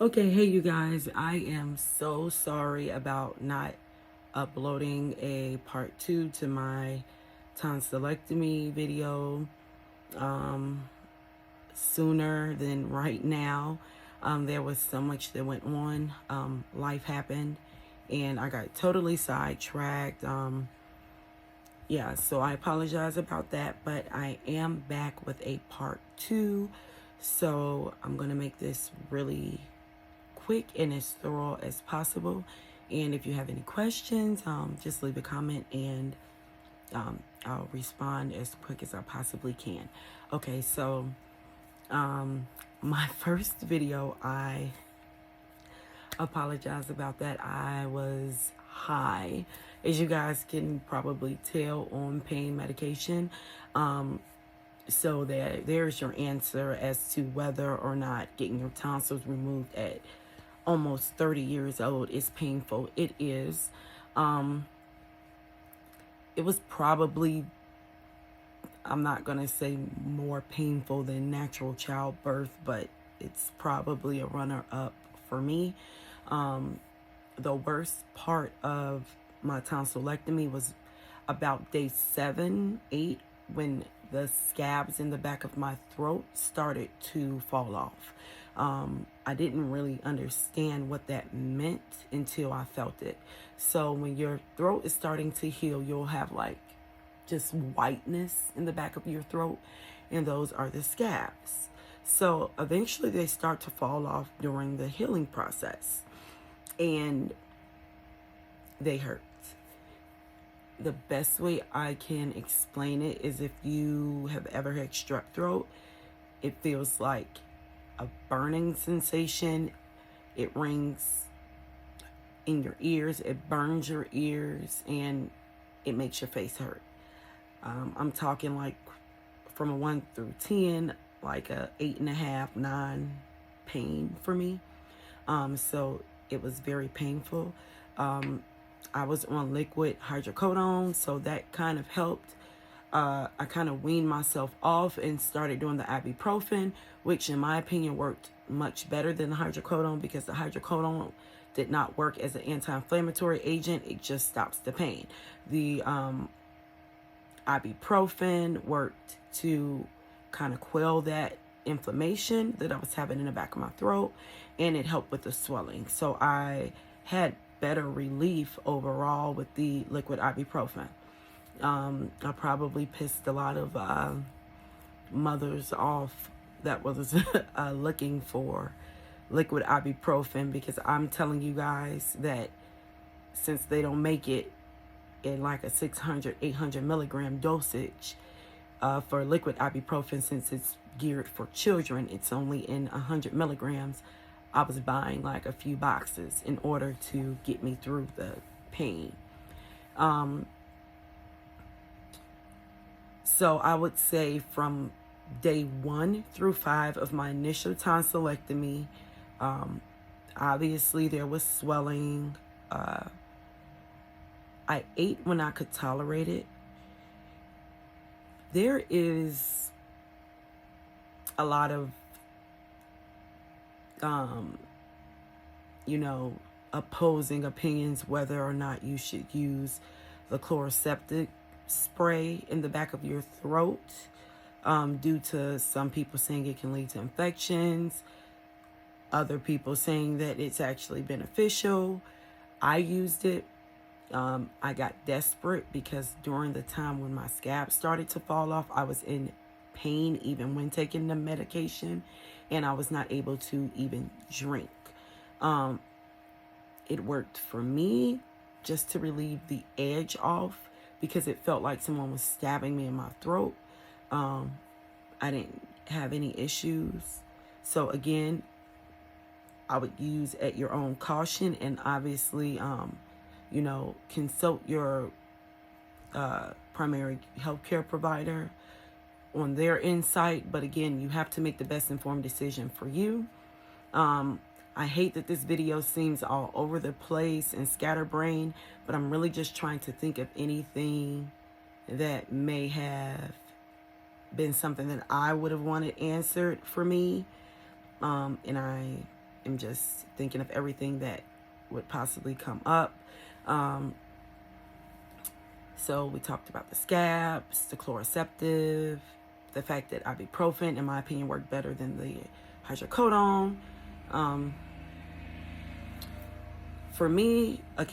Okay, hey you guys, I am so sorry about not uploading a part 2 to my tonsillectomy video sooner than right now. There was so much that went on. Life happened and I got totally sidetracked. Yeah, so I apologize about that, but I am back with a part 2. So I'm going to make this really quick and as thorough as possible. And if you have any questions, just leave a comment and I'll respond as quick as I possibly can. Okay, so my first video, I apologize about that. I was high, as you guys can probably tell, on pain medication. So there's your answer as to whether or not getting your tonsils removed at almost 30 years old is painful. It is. It was probably, I'm not going to say more painful than natural childbirth, but it's probably a runner-up for me. The worst part of my tonsillectomy was about day 7, 8, when the scabs in the back of my throat started to fall off. I didn't really understand what that meant until I felt it. So when your throat is starting to heal, you'll have like just whiteness in the back of your throat, and those are the scabs. So eventually they start to fall off during the healing process, and they hurt. The best way I can explain it is if you have ever had strep throat, it feels like a burning sensation. It rings in your ears, it burns your ears, and it makes your face hurt. I'm talking like from a 1 through 10, like a 8.5, 9 pain for me. So it was very painful. I was on liquid hydrocodone, so that kind of helped. I kind of weaned myself off and started doing the ibuprofen, which in my opinion worked much better than the hydrocodone, because the hydrocodone did not work as an anti-inflammatory agent. It just stops the pain. The ibuprofen worked to kind of quell that inflammation that I was having in the back of my throat, and it helped with the swelling. So I had better relief overall with the liquid ibuprofen. I probably pissed a lot of mothers off that was looking for liquid ibuprofen, because I'm telling you guys that since they don't make it in like a 600, 800 milligram dosage for liquid ibuprofen, since it's geared for children, it's only in 100 milligrams. I was buying like a few boxes in order to get me through the pain. So I would say from day 1 through 5 of my initial tonsillectomy, obviously there was swelling. I ate when I could tolerate it. There is a lot of, opposing opinions whether or not you should use the chloroseptic spray in the back of your throat, due to some people saying it can lead to infections, other people saying that it's actually beneficial. I used it. I got desperate because during the time when my scab started to fall off, I was in pain even when taking the medication, and I was not able to even drink. It worked for me just to relieve the edge off, because it felt like someone was stabbing me in my throat. I didn't have any issues. So again, I would use at your own caution, and obviously, consult your primary healthcare provider on their insight. But again, you have to make the best informed decision for you. I hate that this video seems all over the place and scatterbrained, but I'm really just trying to think of anything that may have been something that I would have wanted answered for me. And I am just thinking of everything that would possibly come up. So we talked about the scabs, the chloroceptive, the fact that ibuprofen, in my opinion, worked better than the hydrocodone. For me, I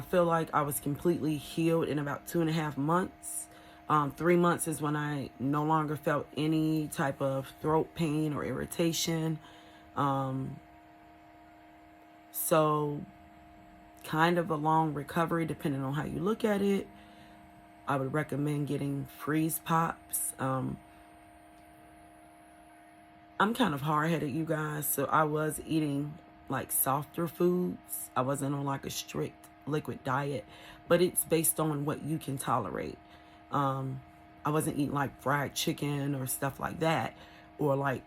feel like I was completely healed in about 2.5 months. 3 months is when I no longer felt any type of throat pain or irritation. So kind of a long recovery depending on how you look at it. I would recommend getting freeze pops. I'm kind of hard-headed, you guys, so I was eating like softer foods. I wasn't on like a strict liquid diet, but it's based on what you can tolerate. I wasn't eating like fried chicken or stuff like that, or like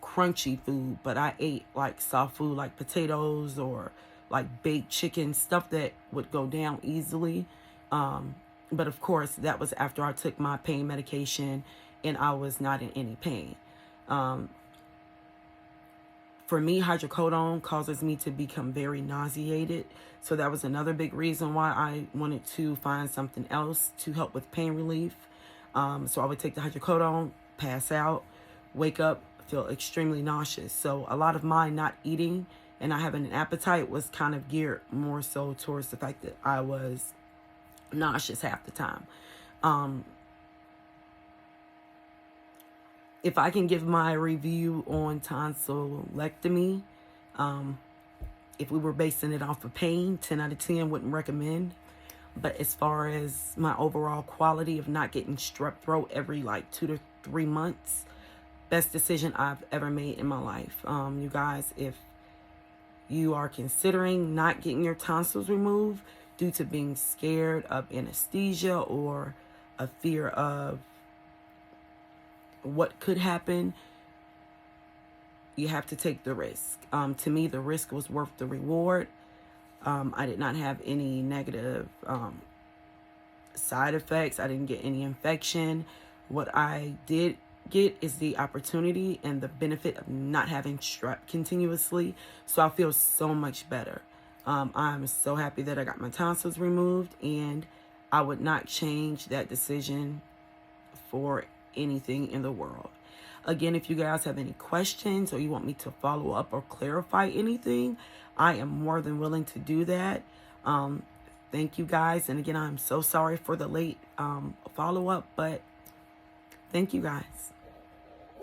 crunchy food, but I ate like soft food like potatoes or like baked chicken, stuff that would go down easily. But of course, that was after I took my pain medication and I was not in any pain. For me, hydrocodone causes me to become very nauseated. So that was another big reason why I wanted to find something else to help with pain relief. So I would take the hydrocodone, pass out, wake up, feel extremely nauseous. So a lot of my not eating and not having an appetite was kind of geared more so towards the fact that I was nauseous half the time. If I can give my review on tonsillectomy, if we were basing it off of pain, 10 out of 10 wouldn't recommend. But as far as my overall quality of not getting strep throat every like 2 to 3 months, best decision I've ever made in my life. You guys, if you are considering not getting your tonsils removed due to being scared of anesthesia or a fear of what could happen, you have to take the risk. To me, the risk was worth the reward. I did not have any negative side effects. I didn't get any infection. What I did get is the opportunity and the benefit of not having strep continuously. So I feel so much better. I'm so happy that I got my tonsils removed, and I would not change that decision for anything in the world. Again, if you guys have any questions or you want me to follow up or clarify anything, I am more than willing to do that. Thank you guys. And again, I'm so sorry for the late follow-up, but thank you guys.